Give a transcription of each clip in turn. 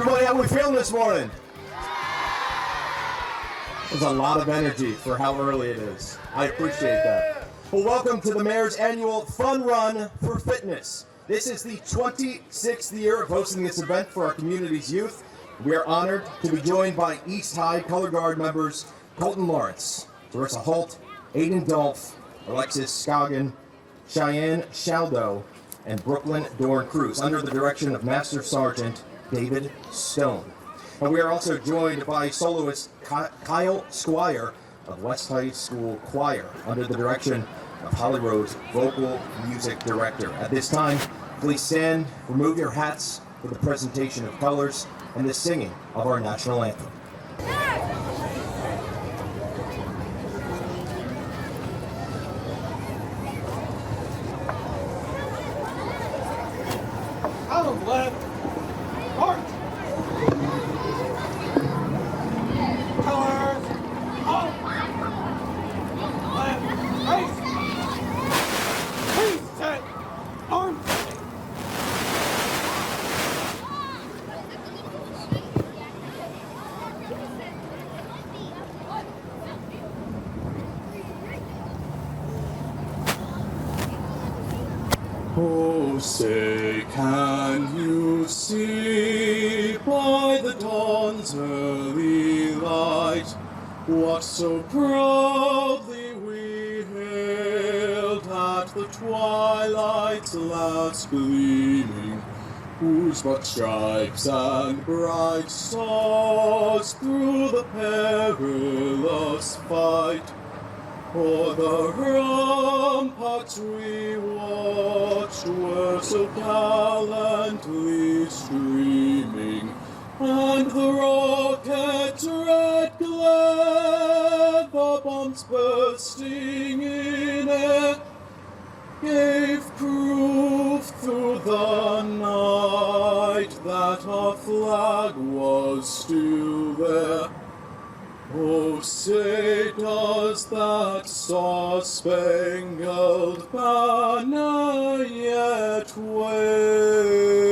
Everybody, how we feeling this morning? There's a lot of energy for how early it is. I appreciate that. Well, welcome to the Mayor's annual Fun Run for Fitness. This is the 26th year of hosting this event for our community's youth. We are honored to be joined by East High Color Guard members Colton Lawrence, Larissa Holt, Aiden Dolph, Alexis Scoggin, Cheyenne Shaldo, and Brooklyn Dorn Cruz, under the direction of Master Sergeant David Stone. And we are also joined by soloist Kyle Squire of West High School Choir, under the direction of Holly Rose, vocal music director. At this time, please stand, remove your hats for the presentation of colors and the singing of our national anthem. Left, march. Colors, up. Left, race. Please set, arms. Oh, say, can you see by the dawn's early light what so proudly we hailed at the twilight's last gleaming, whose but stripes and bright stars through the perilous fight o'er the ramparts we watched were so gallantly streaming, and the rocket's red glare, the bombs bursting in air, gave proof through the night that our flag was still there. Oh, say, does that star-spangled banner yet wave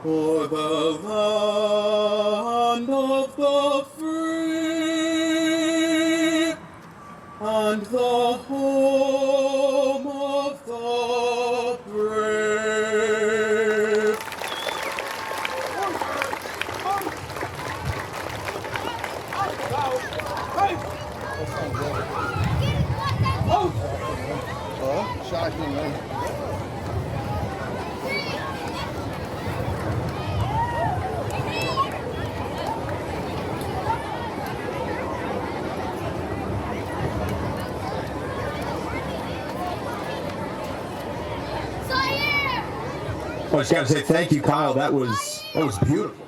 o'er the land of the free and the home of the brave? I just got to say thank you, Kyle. That was beautiful.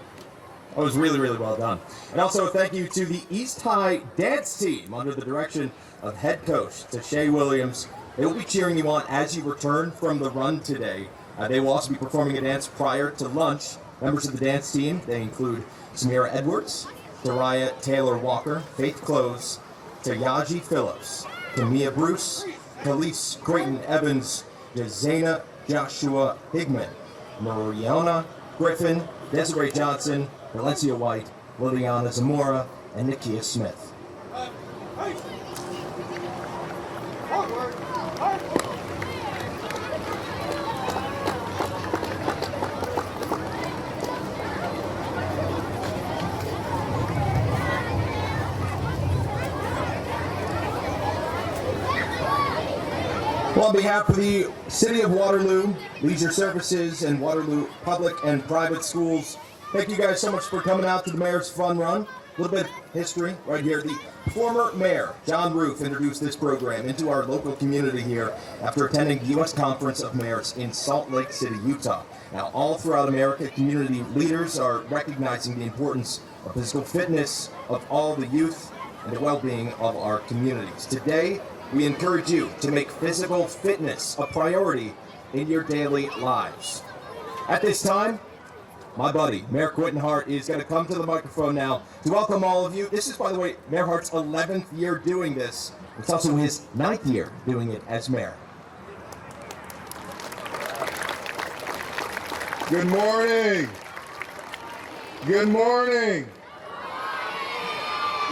That was really, really well done. And also thank you to the East High dance team under the direction of head coach Tashay Williams. They will be cheering you on as you return from the run today. They will also be performing a dance prior to lunch. Members of the dance team, they include Samira Edwards, Dariah Taylor Walker, Faith Close, Tayaji Phillips, Tamia Bruce, Khalees Creighton Evans, Jazana Joshua Higman, Mariana Griffin, Desiree Johnson, Valencia White, Liliana Zamora, and Nikia Smith. Well, on behalf of the City of Waterloo, Leisure Services, and Waterloo Public and Private Schools, thank you guys so much for coming out to the Mayor's Fun Run. A little bit of history right here. The former mayor, John Roof, introduced this program into our local community here after attending the U.S. Conference of Mayors in Salt Lake City, Utah. Now, all throughout America, community leaders are recognizing the importance of physical fitness of all the youth and the well-being of our communities. Today, we encourage you to make physical fitness a priority in your daily lives. At this time, my buddy, Mayor Quentin Hart, is going to come to the microphone now to welcome all of you. This is, by the way, Mayor Hart's 11th year doing this. It's also his 9th year doing it as mayor. Good morning. Good morning.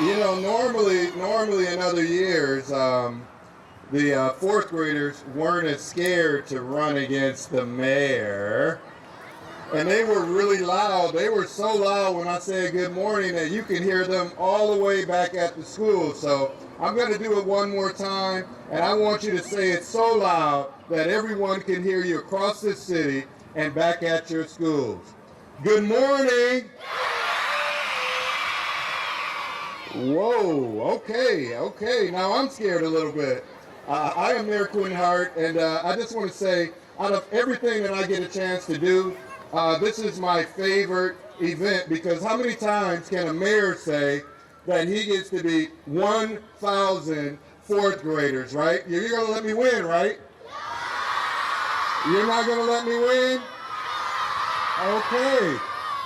You know, normally in other years, the fourth graders weren't as scared to run against the mayor. And they were really loud. They were so loud when I said good morning that you can hear them all the way back at the school. So I'm going to do it one more time, and I want you to say it so loud that everyone can hear you across the city and back at your schools. Good morning. Whoa, okay. Now I'm scared a little bit. I am Mayor Quinn Hart, and I just want to say, out of everything that I get a chance to do, this is my favorite event, because how many times can a mayor say that he gets to be 1,000 fourth graders, right? You're going to let me win, right? You're not going to let me win? Okay,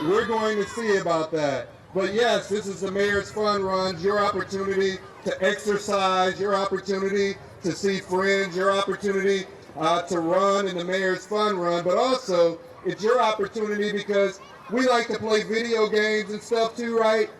we're going to see about that. But yes, this is the Mayor's Fun Run, your opportunity to exercise, your opportunity to see friends, your opportunity to run in the Mayor's Fun Run, but also it's your opportunity because we like to play video games and stuff too, right?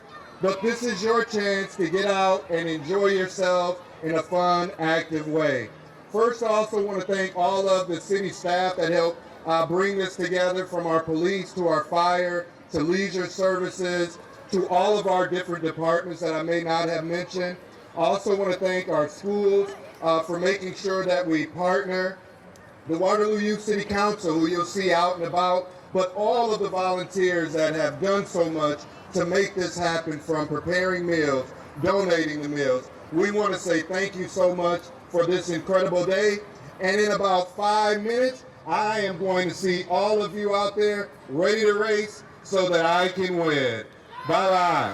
But this is your chance to get out and enjoy yourself in a fun, active way. First, I also want to thank all of the city staff that helped bring this together, from our police to our fire to leisure services to all of our different departments that I may not have mentioned. I also want to thank our schools for making sure that we partner, the Waterloo Youth City Council, who you'll see out and about, but all of the volunteers that have done so much to make this happen, from preparing meals, donating the meals. We want to say thank you so much for this incredible day. And in about 5 minutes, I am going to see all of you out there ready to race so that I can win. Bye-bye.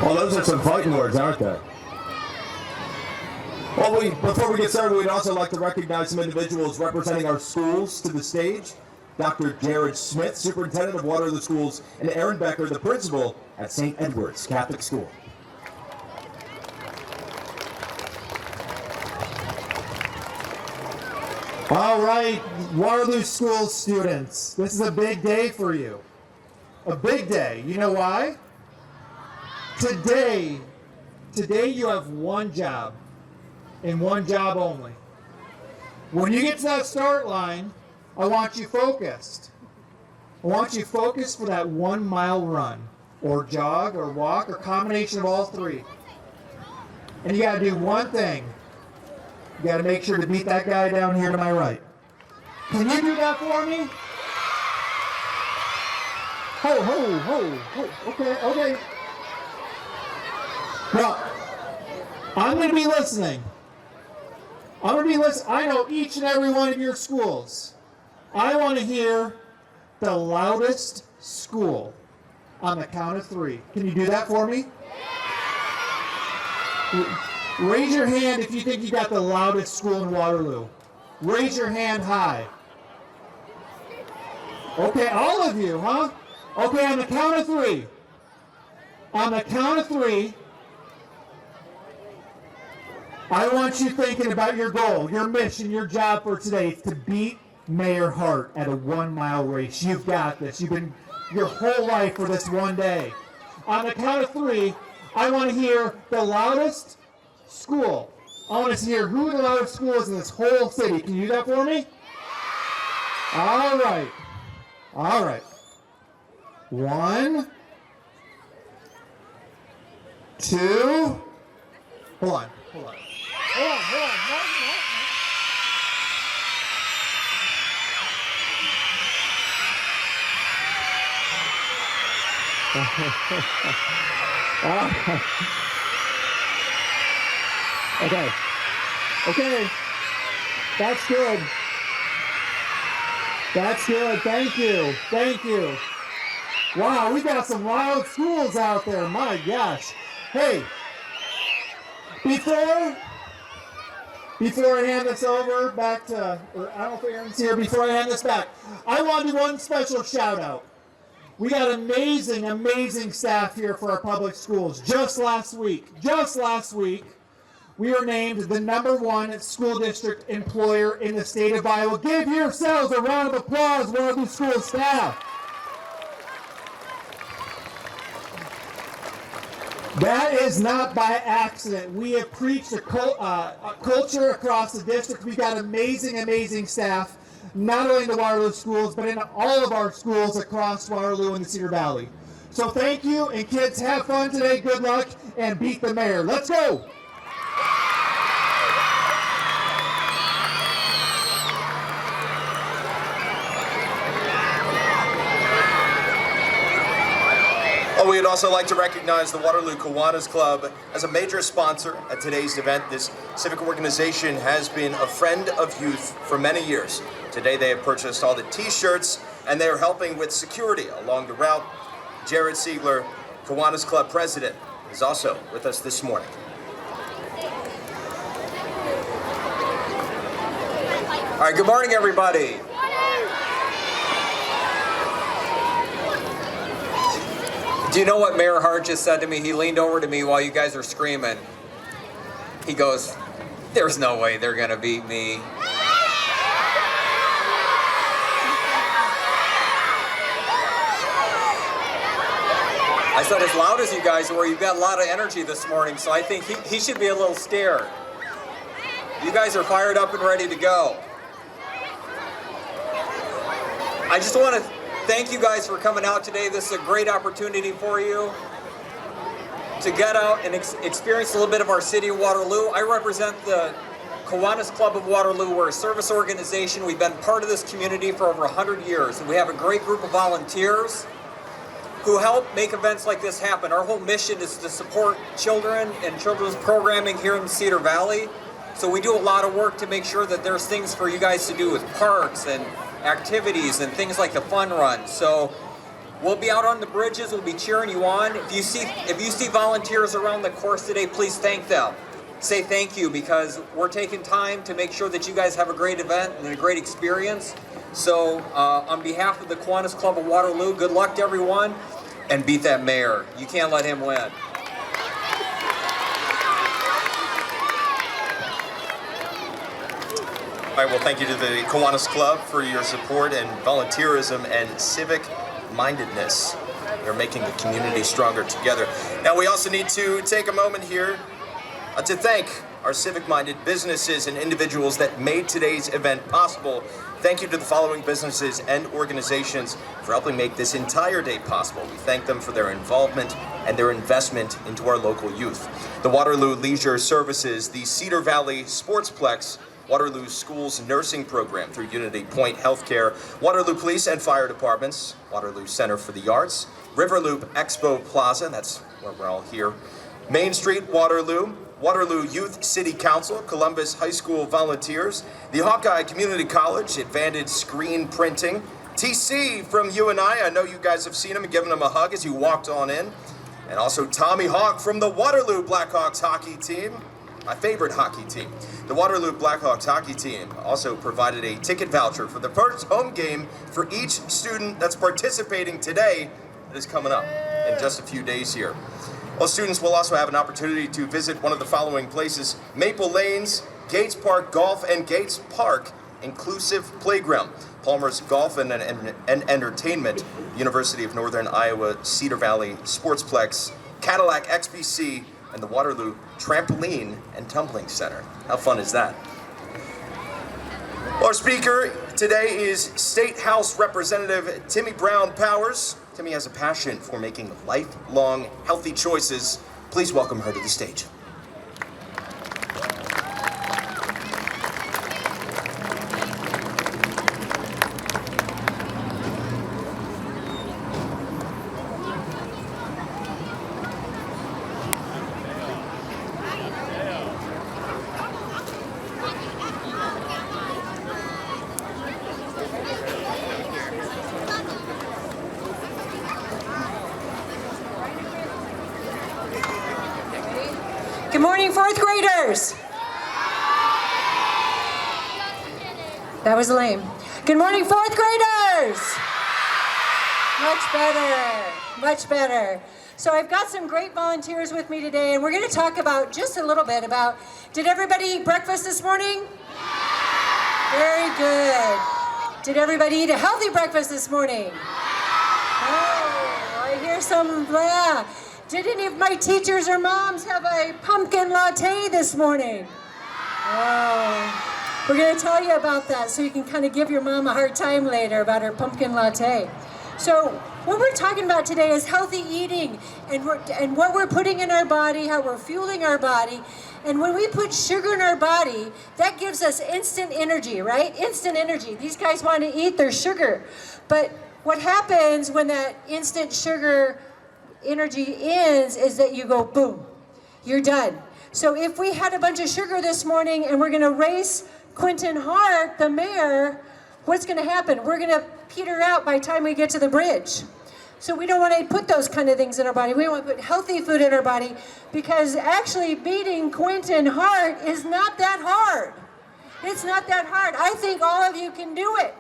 Well, those are some fighting words, aren't they? Well, before we get started, we'd also like to recognize some individuals representing our schools to the stage. Dr. Jared Smith, Superintendent of Waterloo Schools, and Aaron Becker, the Principal at St. Edward's Catholic School. All right, Waterloo School students, this is a big day for you. A big day. You know why? Today you have one job, and one job only. When you get to that start line, I want you focused. I want you focused for that 1 mile run, or jog, or walk, or combination of all three. And you gotta do one thing. You got to make sure to beat that guy down here to my right. Can you do that for me? Okay. Well, I'm going to be listening. I know each and every one of your schools. I want to hear the loudest school on the count of 3. Can you do that for me? Raise your hand if you think you got the loudest school in Waterloo. Raise your hand high. Okay, all of you, huh? Okay, on the count of 3. On the count of 3, I want you thinking about your goal, your mission, your job for today. It's to beat Mayor Hart at a 1 mile race. You've got this. You've been your whole life for this one day. On the count of 3, I want to hear the loudest school. I want to hear who the loudest school is in this whole city. Can you do that for me? All right. 1, 2. Hold on. Okay. That's good. Thank you. Wow, we got some loud schools out there. My gosh. Hey, before I hand this over back to, I don't think Aaron's here, before I hand this back, I want to do one special shout out. We got amazing staff here for our public schools. Just last week, we are named the #1 school district employer in the state of Iowa. Give yourselves a round of applause, Waterloo School staff. That is not by accident. We have preached a culture across the district. We've got amazing, amazing staff, not only in the Waterloo schools, but in all of our schools across Waterloo and the Cedar Valley. So thank you, and kids, have fun today. Good luck, and beat the mayor. Let's go! We'd also like to recognize the Waterloo Kiwanis Club as a major sponsor at today's event. This civic organization has been a friend of youth for many years. Today they have purchased all the t-shirts and they are helping with security along the route. Jared Siegler, Kiwanis Club president, is also with us this morning. All right, good morning, everybody. Do you know what Mayor Hart just said to me? He leaned over to me while you guys were screaming. He goes, "There's no way they're gonna beat me." I said, as loud as you guys were, you've got a lot of energy this morning, so I think he should be a little scared. You guys are fired up and ready to go. I just want to thank you guys for coming out today. This is a great opportunity for you to get out and experience a little bit of our city of Waterloo. I represent the Kiwanis Club of Waterloo. We're a service organization. We've been part of this community for over 100 years, and we have a great group of volunteers who help make events like this happen. Our whole mission is to support children and children's programming here in the Cedar Valley. So we do a lot of work to make sure that there's things for you guys to do with parks and activities and things like the fun run. So we'll be out on the bridges, we'll be cheering you on. If you see volunteers around the course today, please thank them. Say thank you, because we're taking time to make sure that you guys have a great event and a great experience. So on behalf of the Kiwanis Club of Waterloo, good luck to everyone, and beat that mayor. You can't let him win. All right, well, thank you to the Kiwanis Club for your support and volunteerism and civic mindedness. You're making the community stronger together. Now, we also need to take a moment here to thank our civic-minded businesses and individuals that made today's event possible. Thank you to the following businesses and organizations for helping make this entire day possible. We thank them for their involvement and their investment into our local youth. The Waterloo Leisure Services, the Cedar Valley Sportsplex, Waterloo Schools Nursing Program through Unity Point Healthcare, Waterloo Police and Fire Departments, Waterloo Center for the Arts, Riverloop Expo Plaza, that's where we're all here, Main Street Waterloo, Waterloo Youth City Council, Columbus High School Volunteers, the Hawkeye Community College, Advantage Screen Printing, TC from UNI, I know you guys have seen him and given him a hug as you walked on in, and also Tommy Hawk from the Waterloo Blackhawks hockey team, my favorite hockey team. The Waterloo Blackhawks hockey team also provided a ticket voucher for the first home game for each student that's participating today that is coming up in just a few days here. Well, students will also have an opportunity to visit one of the following places: Maple Lanes, Gates Park Golf and Gates Park Inclusive Playground, Palmer's Golf and Entertainment, University of Northern Iowa Cedar Valley Sportsplex, Cadillac XBC, and the Waterloo Trampoline and Tumbling Center. How fun is that? Our speaker today is State House Representative Timmy Brown Powers. Timmy has a passion for making lifelong healthy choices. Please welcome her to the stage. Good morning, fourth graders. That was lame. Good morning, fourth graders. Much better, much better. So I've got some great volunteers with me today, and we're going to talk about just a little bit about, did everybody eat breakfast this morning? Very good. Did everybody eat a healthy breakfast this morning? Oh, I hear some, yeah. Did any of my teachers or moms have a pumpkin latte this morning? Oh. We're going to tell you about that so you can kind of give your mom a hard time later about her pumpkin latte. So what we're talking about today is healthy eating and what we're putting in our body, how we're fueling our body. And when we put sugar in our body, that gives us instant energy, right? Instant energy. These guys want to eat their sugar. But what happens when that instant sugar energy ends is that you go boom, you're done. So if we had a bunch of sugar this morning and we're going to race Quentin Hart, the mayor, what's going to happen? We're going to peter out by the time we get to the bridge. So we don't want to put those kind of things in our body. We want to put healthy food in our body because actually beating Quentin Hart is not that hard. It's not that hard. I think all of you can do it.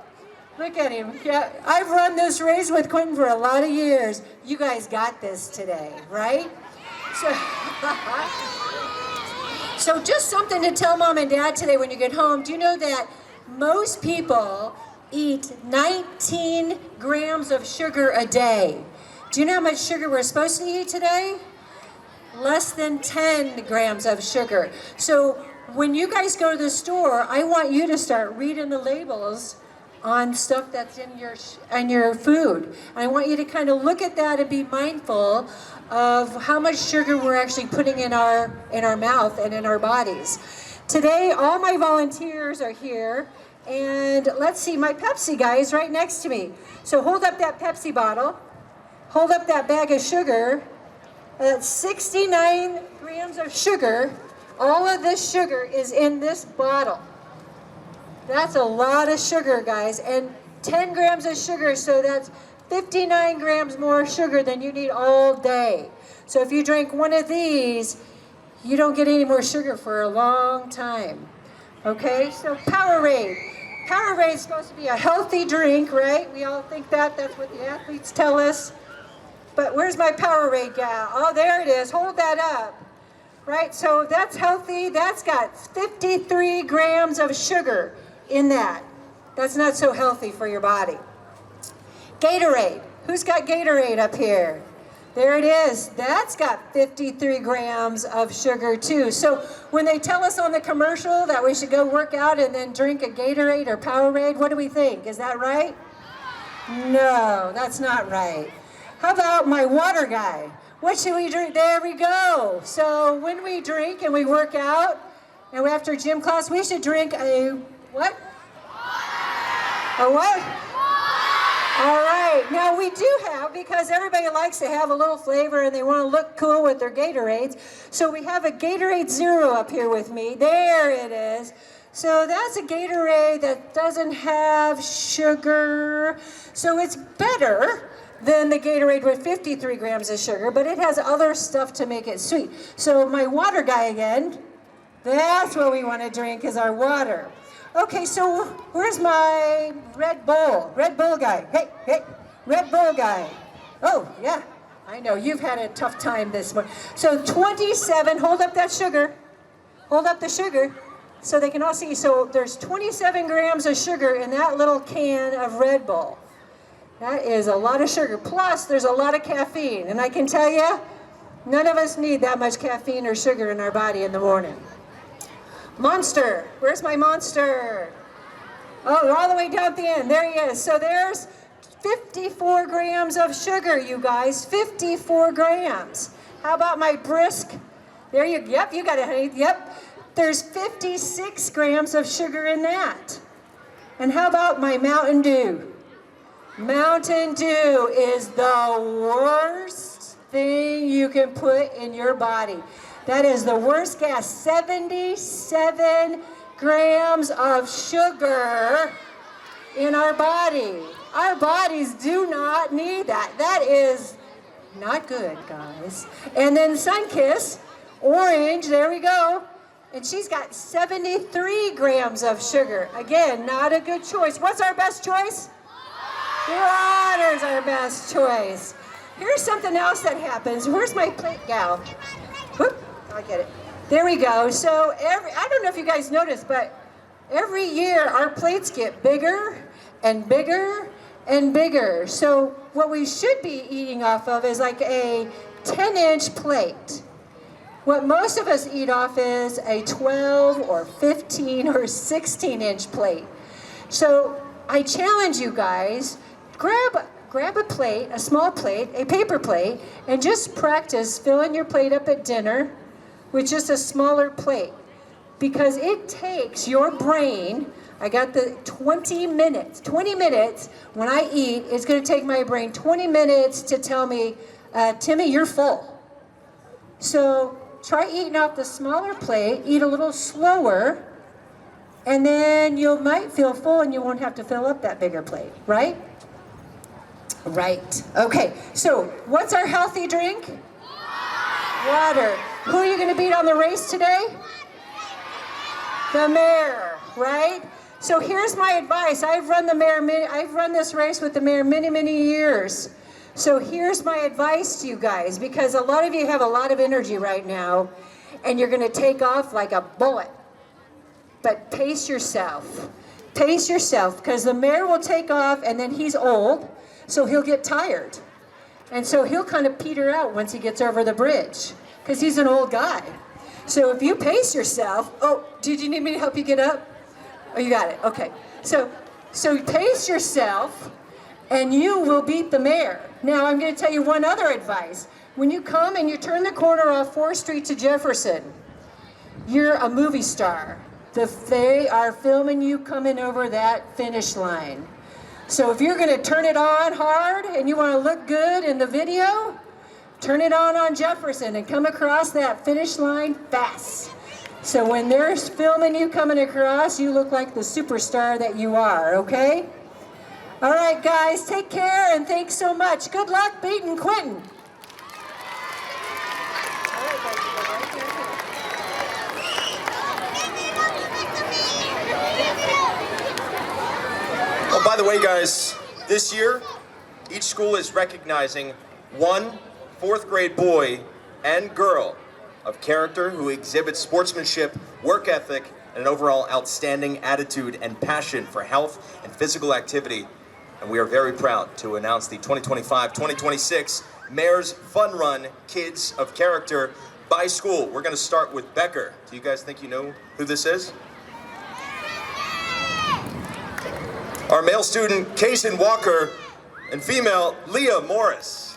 Look at him. Yeah, I've run this race with Quentin for a lot of years. You guys got this today, right? So just something to tell mom and dad today when you get home. Do you know that most people eat 19 grams of sugar a day? Do you know how much sugar we're supposed to eat today? Less than 10 grams of sugar. So when you guys go to the store, I want you to start reading the labels on stuff that's in your food. And I want you to kind of look at that and be mindful of how much sugar we're actually putting in our mouth and in our bodies. Today, all my volunteers are here, and let's see, my Pepsi guy is right next to me. So hold up that Pepsi bottle, hold up that bag of sugar. That's 69 grams of sugar. All of this sugar is in this bottle. That's a lot of sugar, guys, and 10 grams of sugar, so that's 59 grams more sugar than you need all day. So if you drink one of these, you don't get any more sugar for a long time. Okay, so Powerade. Powerade is supposed to be a healthy drink, right? We all think that. That's what the athletes tell us. But where's my Powerade gal? Oh, there it is. Hold that up. Right, so that's healthy. That's got 53 grams of sugar in that. That's not so healthy for your body. Gatorade. Who's got Gatorade up here? There it is. That's got 53 grams of sugar too. So when they tell us on the commercial that we should go work out and then drink a Gatorade or Powerade, what do we think? Is that right? No, that's not right. How about my water guy? What should we drink? There we go. So when we drink and we work out and after gym class, we should drink a what? A what? All right. Now we do have, because everybody likes to have a little flavor and they want to look cool with their Gatorades. So we have a Gatorade Zero up here with me. There it is. So that's a Gatorade that doesn't have sugar. So it's better than the Gatorade with 53 grams of sugar, but it has other stuff to make it sweet. So my water guy again, that's what we want to drink is our water. Okay, so where's my Red Bull? Red Bull guy. Hey, Red Bull guy. Oh, yeah, I know. You've had a tough time this morning. So 27, hold up that sugar. Hold up the sugar so they can all see. So there's 27 grams of sugar in that little can of Red Bull. That is a lot of sugar. Plus, there's a lot of caffeine. And I can tell you, none of us need that much caffeine or sugar in our body in the morning. Monster. Where's my Monster? Oh, all the way down at the end. There he is. So there's 54 grams of sugar, you guys. 54 grams. How about my Brisk? There you, yep, you got it, honey. Yep. There's 56 grams of sugar in that. And how about my Mountain Dew? Mountain Dew is the worst thing you can put in your body. That is the worst gas. 77 grams of sugar in our body. Our bodies do not need that. That is not good, guys. And then Sunkiss, orange, there we go. And she's got 73 grams of sugar. Again, not a good choice. What's our best choice? Water's our best choice. here's something else that happens. Where's my plate, gal? Whoop, I'll get it. There we go. So I don't know if you guys noticed, but every year our plates get bigger and bigger and bigger. So what we should be eating off of is like a 10-inch plate. What most of us eat off is a 12 or 15 or 16-inch plate. So I challenge you guys, grab a plate, a small plate, a paper plate, and just practice filling your plate up at dinner with just a smaller plate. Because it takes your brain, I got the 20 minutes when I eat, it's gonna take my brain 20 minutes to tell me, Timmy, you're full. So try eating off the smaller plate, eat a little slower, and then you might feel full and you won't have to fill up that bigger plate, right? Right. Okay, so what's our healthy drink? Water. Who are you going to beat on the race today? The mare, right? So here's my advice. I've run this race with the mare many, many years. So here's my advice to you guys, because a lot of you have a lot of energy right now, and you're going to take off like a bullet. But pace yourself. Pace yourself, because the mare will take off, and then he's old, so he'll get tired. And so he'll kind of peter out once he gets over the bridge, because he's an old guy. So if you pace yourself, oh, did you need me to help you get up? Oh, you got it, okay. So pace yourself, and you will beat the mare. Now, I'm going to tell you one other advice. When you come and you turn the corner off 4th Street to Jefferson, you're a movie star. They are filming you coming over that finish line. So if you're going to turn it on hard and you want to look good in the video, turn it on Jefferson and come across that finish line fast. So when they're filming you coming across, you look like the superstar that you are, okay? All right, guys, take care and thanks so much. Good luck beating Quentin. Oh, by the way, guys, this year, each school is recognizing one 4th grade boy and girl of character who exhibits sportsmanship, work ethic, and an overall outstanding attitude and passion for health and physical activity. And we are very proud to announce the 2025-2026 Mayor's Fun Run Kids of Character by school. We're going to start with Becker. Do you guys think you know who this is? Our male student, Kaysen Walker, and female, Leah Morris.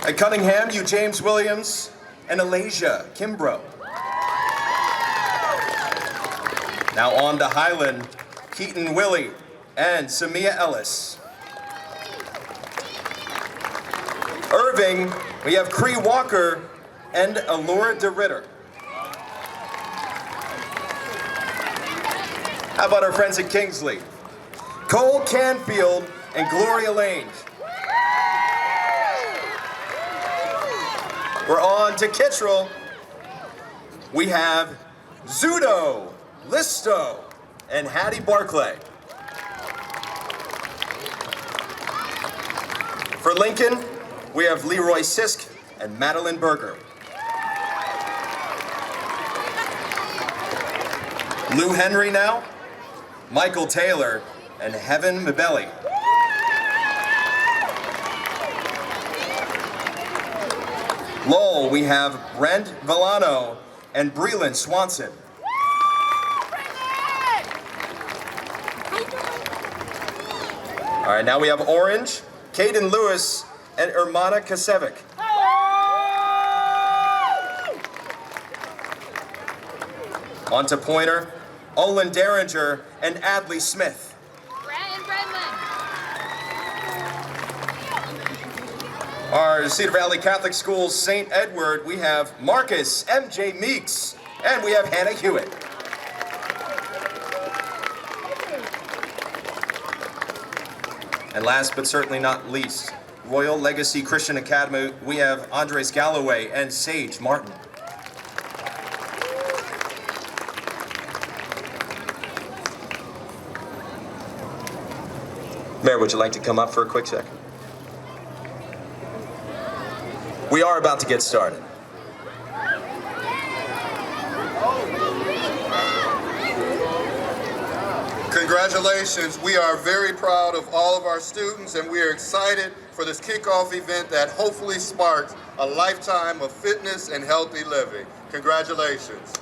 At Cunningham, you James Williams and Alasia Kimbrough. Now on to Highland, Keaton Willie and Samia Ellis. Irving, we have Cree Walker and Allura DeRitter. How about our friends at Kingsley? Cole Canfield and Gloria Lane. We're on to Kittrell. We have Zudo, Listo, and Hattie Barclay. For Lincoln, we have Leroy Sisk and Madeline Berger. Lou Henry now, Michael Taylor, and Heaven Mabelli. Lowell, we have Brent Villano and Breland Swanson. All right, now we have Orange, Caden Lewis, and Ermana Kasevic. On to Pointer, Olin Derringer, and Adley Smith. Our Cedar Valley Catholic Schools St. Edward, we have Marcus M.J. Meeks, and we have Hannah Hewitt. And last but certainly not least, Royal Legacy Christian Academy, we have Andres Galloway and Sage Martin. Mayor, would you like to come up for a quick second? We are about to get started. Congratulations. We are very proud of all of our students, and we are excited for this kickoff event that hopefully sparks a lifetime of fitness and healthy living. Congratulations.